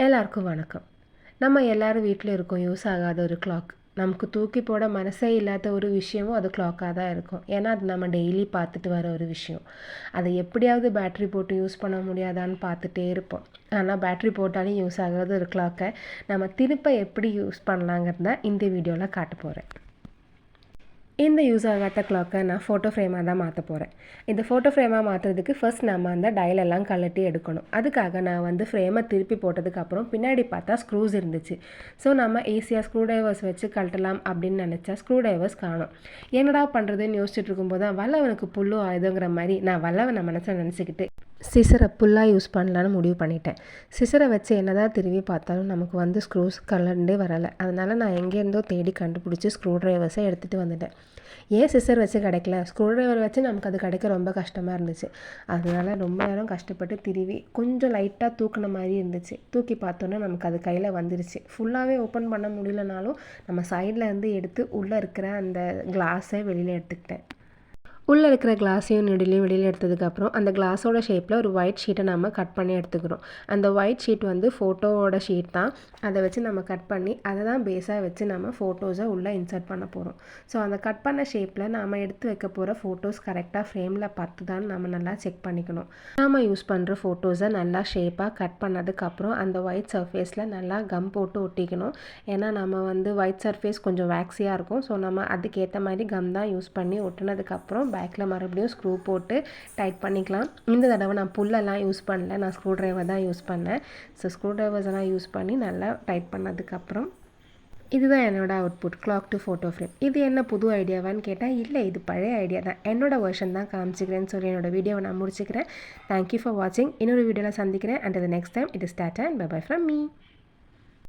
எல்லாருக்கும் வணக்கம். நம்ம எல்லாரும் வீட்டில் இருக்கோம் யூஸ் ஆகாத ஒரு கிளாக். நமக்கு தூக்கி போட மனசே இல்லாத ஒரு விஷயமும் அது கிளாக்காக தான் இருக்கும். ஏன்னா அது நம்ம டெய்லி பார்த்துட்டு வர ஒரு விஷயம். அதை எப்படியாவது பேட்ரி போட்டு யூஸ் பண்ண முடியாதான்னு பார்த்துட்டே இருப்போம். ஆனால் பேட்ரி போட்டாலும் யூஸ் ஆகாத ஒரு கிளாக்கை நம்ம திருப்ப எப்படி யூஸ் பண்ணலாங்கிறத இந்த வீடியோவில் காட்ட போகிறேன். இந்த யூஸ் ஆகாத கிளாக்கை நான் ஃபோட்டோ ஃப்ரேமாக தான் மாற்ற போகிறேன். இந்த ஃபோட்டோ ஃப்ரேமாக மாற்றுறதுக்கு ஃபர்ஸ்ட் நம்ம அந்த டயலெல்லாம் கழட்டி எடுக்கணும். அதுக்காக நான் ஃப்ரேமை திருப்பி போட்டதுக்கப்புறம் பின்னாடி பார்த்தா ஸ்க்ரூஸ் இருந்துச்சு. ஸோ நம்ம ஈஸியாக ஸ்க்ரூ ட்ரைவர்ஸ் வச்சு கழட்டலாம் அப்படின்னு நினச்சா ஸ்க்ரூ ட்ரைவர்ஸ் காணும். என்னடா பண்ணுறதுன்னு யோசிச்சுட்டு இருக்கும்போது தான் வல்லவனுக்கு புல்லும் ஆயுதங்கிற மாதிரி நான் வல்லவனை மனசில் நினச்சிக்கிட்டு சிசரை புல்லாக யூஸ் பண்ணலான்னு முடிவு பண்ணிட்டேன். சிசரை வச்சு என்னதான் திரும்பி பார்த்தாலும் நமக்கு ஸ்க்ரூஸ் கலண்டே வரலை. அதனால் நான் எங்கேருந்தோ தேடி கண்டுபிடிச்சி ஸ்க்ரூ ட்ரைவர்ஸை எடுத்துகிட்டு வந்துட்டேன். ஏன் சிசர் வச்சு கிடைக்கல, ஸ்க்ரூ ட்ரைவர் வச்சு நமக்கு அது கிடைக்க ரொம்ப கஷ்டமாக இருந்துச்சு. அதனால் ரொம்ப நேரம் கஷ்டப்பட்டு திருவி கொஞ்சம் லைட்டாக தூக்கின மாதிரி இருந்துச்சு. தூக்கி பார்த்தோன்னே நமக்கு அது கையில் வந்துருச்சு. ஃபுல்லாகவே ஓப்பன் பண்ண முடியலனாலும் நம்ம சைடில் இருந்து எடுத்து உள்ளே இருக்கிற அந்த கிளாஸை வெளியில் எடுத்துக்கிட்டேன். உள்ளே இருக்கிற கிளாஸையும் நெடிலையும் வெளியில் எடுத்ததுக்கப்புறம் அந்த கிளாஸோட ஷேப்பில் ஒரு ஒயிட் ஷீட்டை நம்ம கட் பண்ணி எடுத்துக்கிறோம். அந்த ஒயிட் ஷீட் ஃபோட்டோவோட ஷீட் தான். அதை வச்சு நம்ம கட் பண்ணி அதை தான் பேஸாக வச்சு நம்ம ஃபோட்டோஸை உள்ளே இன்சர்ட் பண்ண போகிறோம். ஸோ அந்த கட் பண்ண ஷேப்பில் நம்ம எடுத்து வைக்க போகிற ஃபோட்டோஸ் கரெக்டாக ஃப்ரேமில் பார்த்துதான்னு நம்ம நல்லா செக் பண்ணிக்கணும். நம்ம யூஸ் பண்ணுற ஃபோட்டோஸை நல்லா ஷேப்பாக கட் பண்ணதுக்கப்புறம் அந்த ஒயிட் சர்ஃபேஸில் நல்லா கம் போட்டு ஒட்டிக்கணும். ஏன்னா நம்ம ஒயிட் சர்ஃபேஸ் கொஞ்சம் வேக்ஸியாக இருக்கும். ஸோ நம்ம அதுக்கேற்ற மாதிரி கம் தான் யூஸ் பண்ணி ஒட்டினதுக்கப்புறம் பேக்கில் மறுபடியும் ஸ்க்ரூ போட்டு டைட் பண்ணிக்கலாம். இந்த தடவை நான் புல்லெல்லாம் யூஸ் பண்ணல, நான் ஸ்க்ரூ ட்ரைவர் தான் யூஸ் பண்ணேன். ஸோ ஸ்க்ரூ ட்ரைவர்ஸ் எல்லாம் யூஸ் பண்ணி நல்லா டைட் பண்ணதுக்கப்புறம் இதுதான் என்னோடய output, clock to photo frame. இது என்ன புது ஐடியாவான்னு கேட்டால் இல்லை, இது பழைய ஐடியா தான். என்னோடய வெர்ஷன் தான் காமிச்சிக்கிறேன்னு சொல்லி என்னோடய வீடியோவை நான் முடிச்சுக்கிறேன். தேங்க்யூ ஃபார் வாட்சிங். இன்னொரு வீடியோவில் சந்திக்கிறேன். And the next time it is tata and bye bye from me.